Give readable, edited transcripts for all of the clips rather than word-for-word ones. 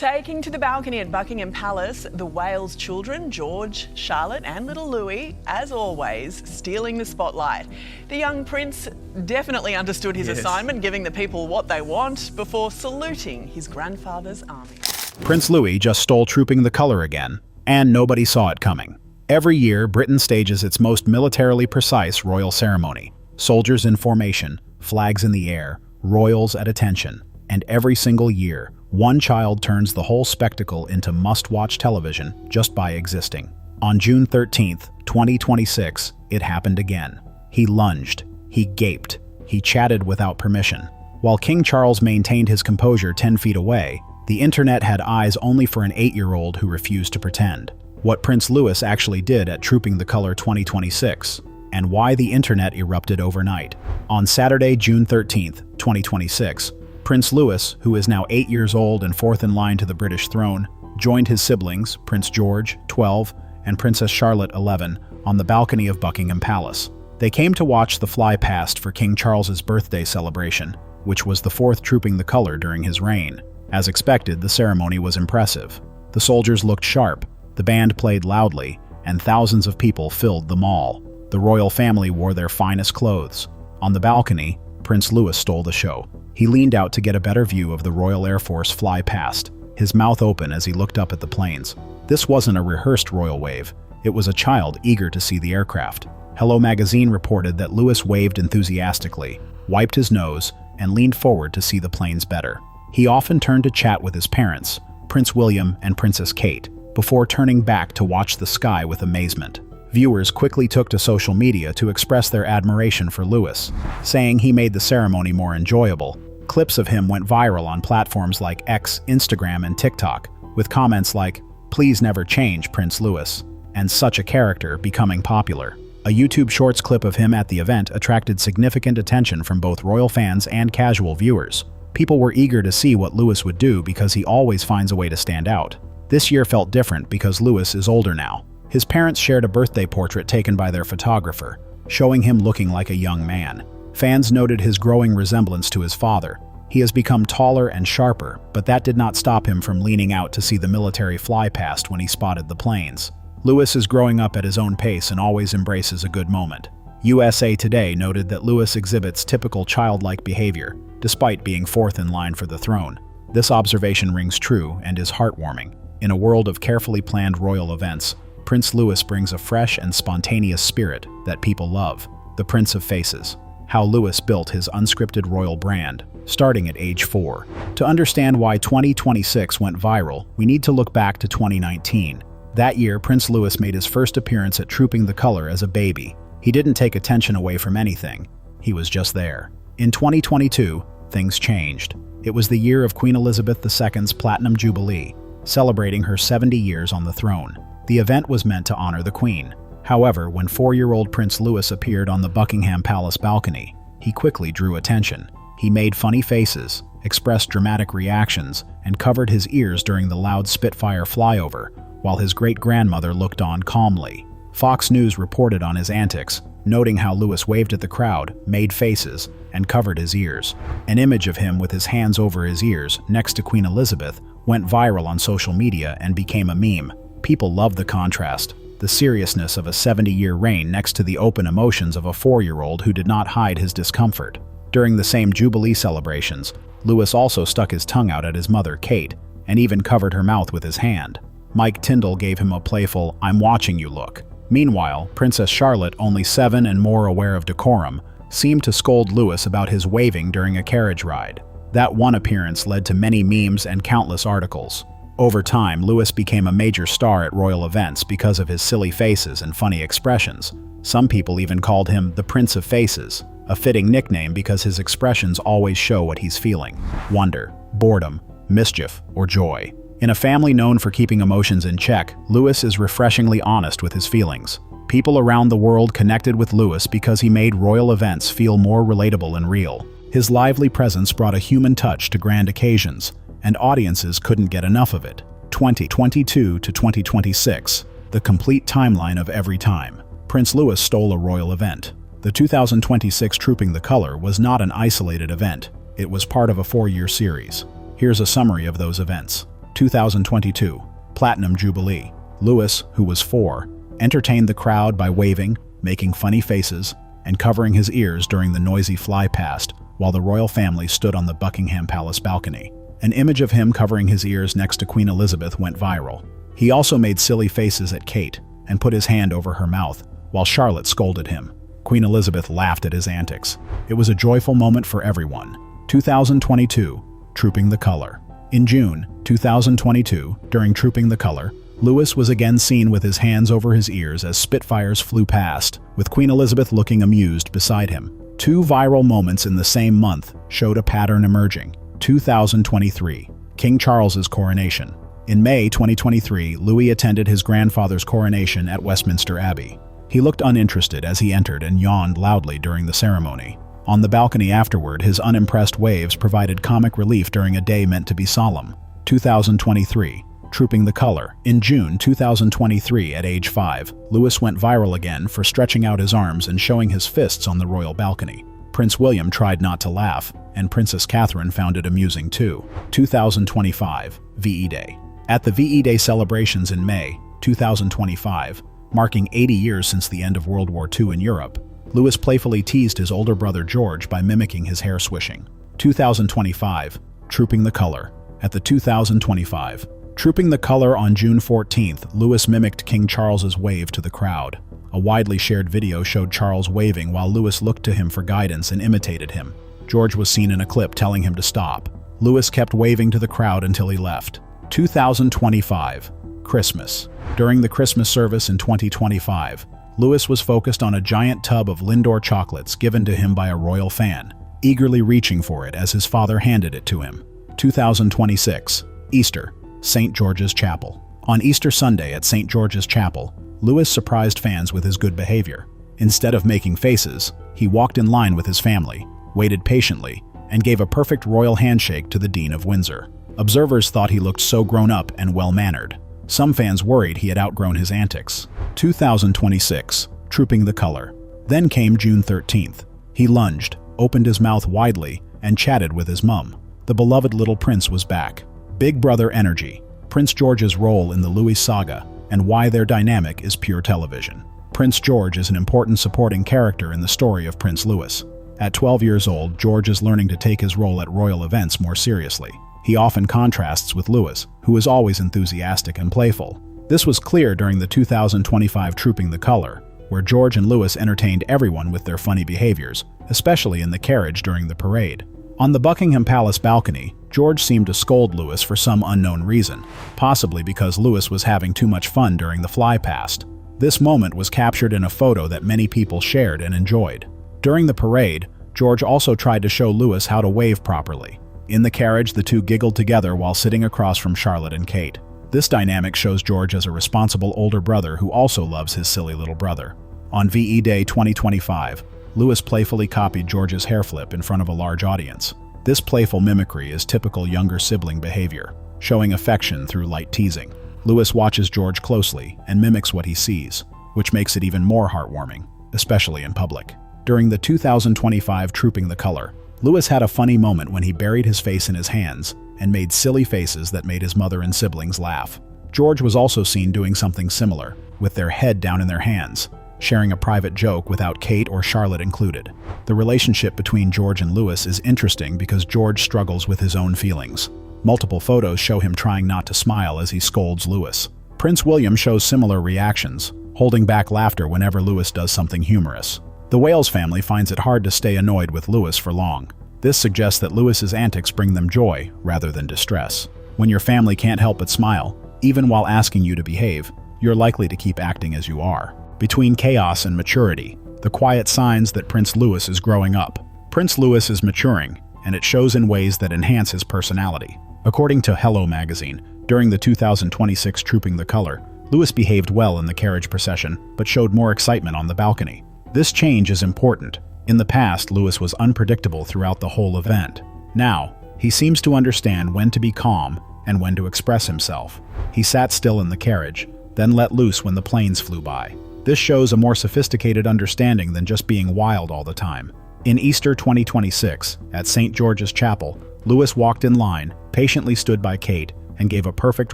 Taking to the balcony at Buckingham Palace, the Wales children, George, Charlotte and little Louis, as always, stealing the spotlight. The young prince definitely understood his assignment, giving the people what they want before saluting his grandfather's army. Prince Louis just stole Trooping the Colour again, and nobody saw it coming. Every year, Britain stages its most militarily precise royal ceremony. Soldiers in formation, flags in the air, royals at attention, and every single year, one child turns the whole spectacle into must-watch television just by existing. On June 13th, 2026, it happened again. He lunged, he gaped, he chatted without permission. While King Charles maintained his composure 10 feet away, the internet had eyes only for an 8-year-old who refused to pretend. What Prince Louis actually did at Trooping the Colour 2026, and why the internet erupted overnight. On Saturday, June 13th, 2026, Prince Louis, who is now 8 years old and fourth in line to the British throne, joined his siblings, Prince George, 12, and Princess Charlotte, 11, on the balcony of Buckingham Palace. They came to watch the flypast for King Charles's birthday celebration, which was the fourth Trooping the Colour during his reign. As expected, the ceremony was impressive. The soldiers looked sharp, the band played loudly, and thousands of people filled the mall. The royal family wore their finest clothes. On the balcony, Prince Louis stole the show. He leaned out to get a better view of the Royal Air Force fly past, his mouth open as he looked up at the planes. This wasn't a rehearsed royal wave. It was a child eager to see the aircraft. Hello Magazine reported that Louis waved enthusiastically, wiped his nose, and leaned forward to see the planes better. He often turned to chat with his parents, Prince William and Princess Kate, before turning back to watch the sky with amazement. Viewers quickly took to social media to express their admiration for Louis, saying he made the ceremony more enjoyable. Clips of him went viral on platforms like X, Instagram, and TikTok, with comments like, "Please never change, Prince Louis," and "Such a character," becoming popular. A YouTube Shorts clip of him at the event attracted significant attention from both royal fans and casual viewers. People were eager to see what Louis would do because he always finds a way to stand out. This year felt different because Louis is older now. His parents shared a birthday portrait taken by their photographer, showing him looking like a young man. Fans noted his growing resemblance to his father. He has become taller and sharper, but that did not stop him from leaning out to see the military fly past when he spotted the planes. Louis is growing up at his own pace and always embraces a good moment. USA Today noted that Louis exhibits typical childlike behavior, despite being fourth in line for the throne. This observation rings true and is heartwarming. In a world of carefully planned royal events, Prince Louis brings a fresh and spontaneous spirit that people love. The Prince of Faces. How Louis built his unscripted royal brand, starting at age 4. To understand why 2026 went viral, we need to look back to 2019. That year, Prince Louis made his first appearance at Trooping the Colour as a baby. He didn't take attention away from anything. He was just there. In 2022, things changed. It was the year of Queen Elizabeth II's Platinum Jubilee, celebrating her 70 years on the throne. The event was meant to honor the Queen. However, when 4-year-old Prince Louis appeared on the Buckingham Palace balcony, he quickly drew attention. He made funny faces, expressed dramatic reactions, and covered his ears during the loud Spitfire flyover, while his great-grandmother looked on calmly. Fox News reported on his antics, noting how Louis waved at the crowd, made faces, and covered his ears. An image of him with his hands over his ears, next to Queen Elizabeth, went viral on social media and became a meme. People loved the contrast, the seriousness of a 70-year reign next to the open emotions of a 4-year-old who did not hide his discomfort. During the same Jubilee celebrations, Louis also stuck his tongue out at his mother, Kate, and even covered her mouth with his hand. Mike Tyndall gave him a playful, "I'm watching you" look. Meanwhile, Princess Charlotte, only 7 and more aware of decorum, seemed to scold Louis about his waving during a carriage ride. That one appearance led to many memes and countless articles. Over time, Louis became a major star at royal events because of his silly faces and funny expressions. Some people even called him the Prince of Faces, a fitting nickname because his expressions always show what he's feeling: wonder, boredom, mischief, or joy. In a family known for keeping emotions in check, Louis is refreshingly honest with his feelings. People around the world connected with Louis because he made royal events feel more relatable and real. His lively presence brought a human touch to grand occasions, and audiences couldn't get enough of it. 2022 to 2026, the complete timeline of every time. Prince Louis stole a royal event. The 2026 Trooping the Colour was not an isolated event. It was part of a 4-year series. Here's a summary of those events. 2022, Platinum Jubilee. Louis, who was 4, entertained the crowd by waving, making funny faces, and covering his ears during the noisy flypast while the royal family stood on the Buckingham Palace balcony. An image of him covering his ears next to Queen Elizabeth went viral. He also made silly faces at Kate and put his hand over her mouth while Charlotte scolded him. Queen Elizabeth laughed at his antics. It was a joyful moment for everyone. 2022, Trooping the Color. In June 2022, during Trooping the Color, Louis was again seen with his hands over his ears as Spitfires flew past, with Queen Elizabeth looking amused beside him. 2 viral moments in the same month showed a pattern emerging. 2023, King Charles's coronation. In May 2023, Louis attended his grandfather's coronation at Westminster Abbey. He looked uninterested as he entered and yawned loudly during the ceremony. On the balcony afterward, his unimpressed waves provided comic relief during a day meant to be solemn. 2023, Trooping the Color. In June 2023, at age 5, Louis went viral again for stretching out his arms and showing his fists on the royal balcony. Prince William tried not to laugh, and Princess Catherine found it amusing too. 2025, VE Day. At the VE Day celebrations in May 2025, marking 80 years since the end of World War II in Europe, Louis playfully teased his older brother George by mimicking his hair swishing. 2025, Trooping the Color. At the 2025 Trooping the Color on June 14th, Louis mimicked King Charles's wave to the crowd. A widely shared video showed Charles waving while Louis looked to him for guidance and imitated him. George was seen in a clip telling him to stop. Louis kept waving to the crowd until he left. 2025, Christmas. During the Christmas service in 2025, Louis was focused on a giant tub of Lindor chocolates given to him by a royal fan, eagerly reaching for it as his father handed it to him. 2026, Easter, St. George's Chapel. On Easter Sunday at St. George's Chapel, Louis surprised fans with his good behavior. Instead of making faces, he walked in line with his family, waited patiently, and gave a perfect royal handshake to the Dean of Windsor. Observers thought he looked so grown up and well-mannered. Some fans worried he had outgrown his antics. 2026, Trooping the Color. Then came June 13th. He lunged, opened his mouth widely, and chatted with his mum. The beloved little prince was back. Big brother energy, Prince George's role in the Louis saga, and why their dynamic is pure television. Prince George is an important supporting character in the story of Prince Louis. At 12 years old, George is learning to take his role at royal events more seriously. He often contrasts with Louis, who is always enthusiastic and playful. This was clear during the 2025 Trooping the Color, where George and Louis entertained everyone with their funny behaviors, especially in the carriage during the parade. On the Buckingham Palace balcony, George seemed to scold Louis for some unknown reason, possibly because Louis was having too much fun during the flypast. This moment was captured in a photo that many people shared and enjoyed. During the parade, George also tried to show Louis how to wave properly. In the carriage, the two giggled together while sitting across from Charlotte and Kate. This dynamic shows George as a responsible older brother who also loves his silly little brother. On VE Day 2025, Louis playfully copied George's hair flip in front of a large audience. This playful mimicry is typical younger sibling behavior, showing affection through light teasing. Louis watches George closely and mimics what he sees, which makes it even more heartwarming, especially in public. During the 2025 Trooping the Color, Louis had a funny moment when he buried his face in his hands and made silly faces that made his mother and siblings laugh. George was also seen doing something similar, with their head down in their hands, sharing a private joke without Kate or Charlotte included. The relationship between George and Louis is interesting because George struggles with his own feelings. Multiple photos show him trying not to smile as he scolds Louis. Prince William shows similar reactions, holding back laughter whenever Louis does something humorous. The Wales family finds it hard to stay annoyed with Louis for long. This suggests that Louis's antics bring them joy rather than distress. When your family can't help but smile, even while asking you to behave, you're likely to keep acting as you are. Between chaos and maturity, the quiet signs that Prince Louis is growing up. Prince Louis is maturing, and it shows in ways that enhance his personality. According to Hello magazine, during the 2026 Trooping the Color, Louis behaved well in the carriage procession, but showed more excitement on the balcony. This change is important. In the past, Louis was unpredictable throughout the whole event. Now, he seems to understand when to be calm and when to express himself. He sat still in the carriage, then let loose when the planes flew by. This shows a more sophisticated understanding than just being wild all the time. In Easter 2026, at St. George's Chapel, Louis walked in line, patiently stood by Kate, and gave a perfect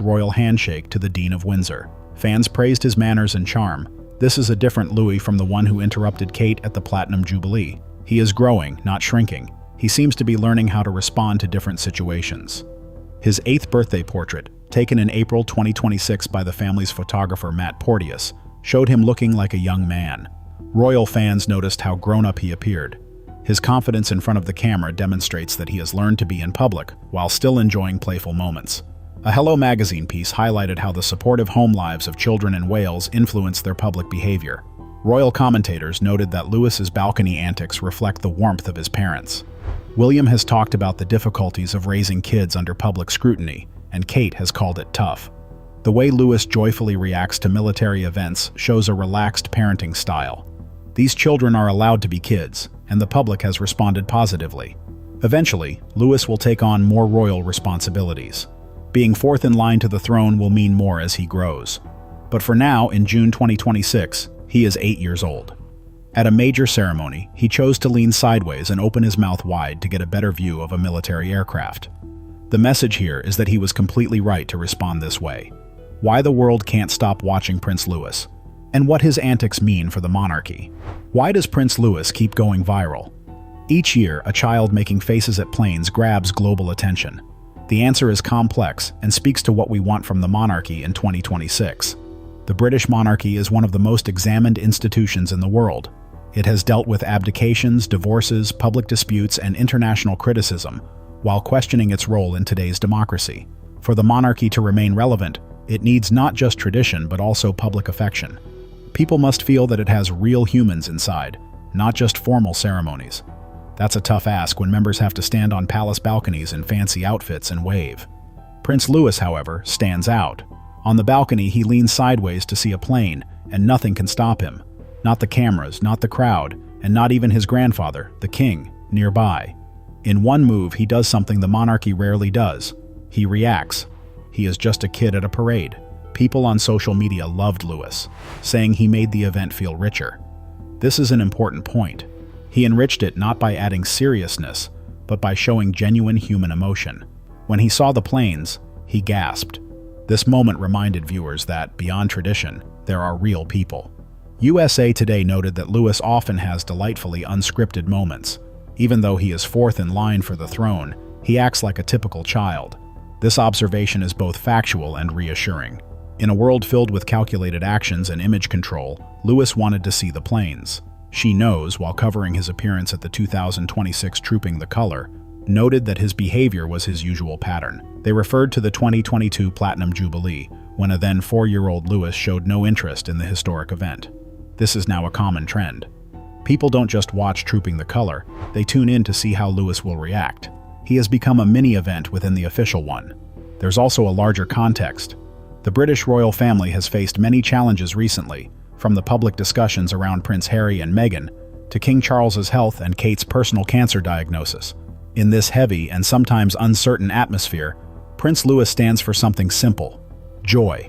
royal handshake to the Dean of Windsor. Fans praised his manners and charm. This is a different Louis from the one who interrupted Kate at the Platinum Jubilee. He is growing, not shrinking. He seems to be learning how to respond to different situations. His 8th birthday portrait, taken in April 2026 by the family's photographer Matt Porteous, showed him looking like a young man. Royal fans noticed how grown-up he appeared. His confidence in front of the camera demonstrates that he has learned to be in public while still enjoying playful moments. A Hello magazine piece highlighted how the supportive home lives of children in Wales influence their public behavior. Royal commentators noted that Louis's balcony antics reflect the warmth of his parents. William has talked about the difficulties of raising kids under public scrutiny, and Kate has called it tough. The way Louis joyfully reacts to military events shows a relaxed parenting style. These children are allowed to be kids, and the public has responded positively. Eventually, Louis will take on more royal responsibilities. Being 4th in line to the throne will mean more as he grows. But for now, in June 2026, he is 8 years old. At a major ceremony, he chose to lean sideways and open his mouth wide to get a better view of a military aircraft. The message here is that he was completely right to respond this way. Why the world can't stop watching Prince Louis, and what his antics mean for the monarchy. Why does Prince Louis keep going viral? Each year, a child making faces at planes grabs global attention. The answer is complex and speaks to what we want from the monarchy in 2026. The British monarchy is one of the most examined institutions in the world. It has dealt with abdications, divorces, public disputes, and international criticism, while questioning its role in today's democracy. For the monarchy to remain relevant, it needs not just tradition but also public affection. People must feel that it has real humans inside, not just formal ceremonies. That's a tough ask when members have to stand on palace balconies in fancy outfits and wave. Prince Louis, however, stands out. On the balcony, he leans sideways to see a plane, and nothing can stop him. Not the cameras, not the crowd, and not even his grandfather, the king, nearby. In one move, he does something the monarchy rarely does. He reacts. He is just a kid at a parade. People on social media loved Louis, saying he made the event feel richer. This is an important point. He enriched it not by adding seriousness, but by showing genuine human emotion. When he saw the planes, he gasped. This moment reminded viewers that, beyond tradition, there are real people. USA Today noted that Louis often has delightfully unscripted moments. Even though he is 4th in line for the throne, he acts like a typical child. This observation is both factual and reassuring. In a world filled with calculated actions and image control, Louis wanted to see the planes. She Knows, while covering his appearance at the 2026 Trooping the Color, noted that his behavior was his usual pattern. They referred to the 2022 Platinum Jubilee, when a then 4-year-old Louis showed no interest in the historic event. This is now a common trend. People don't just watch Trooping the Color, they tune in to see how Louis will react. He has become a mini-event within the official one. There's also a larger context. The British royal family has faced many challenges recently, from the public discussions around Prince Harry and Meghan, to King Charles's health and Kate's personal cancer diagnosis. In this heavy and sometimes uncertain atmosphere, Prince Louis stands for something simple: joy.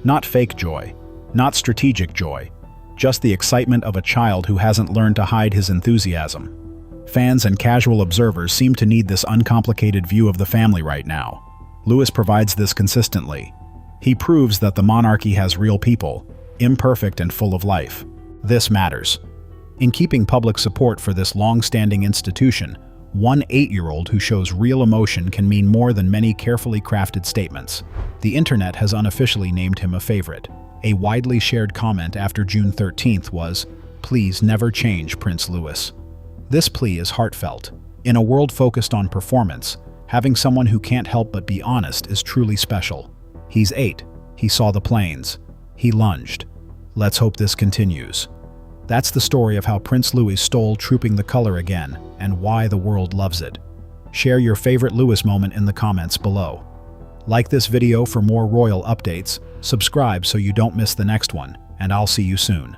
Not fake joy, not strategic joy, just the excitement of a child who hasn't learned to hide his enthusiasm. Fans and casual observers seem to need this uncomplicated view of the family right now. Louis provides this consistently. He proves that the monarchy has real people, imperfect and full of life. This matters. In keeping public support for this long-standing institution, one 8-year-old who shows real emotion can mean more than many carefully crafted statements. The internet has unofficially named him a favorite. A widely shared comment after June 13th was, "Please never change Prince Louis." This plea is heartfelt. In a world focused on performance, having someone who can't help but be honest is truly special. He's 8. He saw the planes. He lunged. Let's hope this continues. That's the story of how Prince Louis stole Trooping the Color again, and why the world loves it. Share your favorite Louis moment in the comments below. Like this video for more royal updates, subscribe so you don't miss the next one, and I'll see you soon.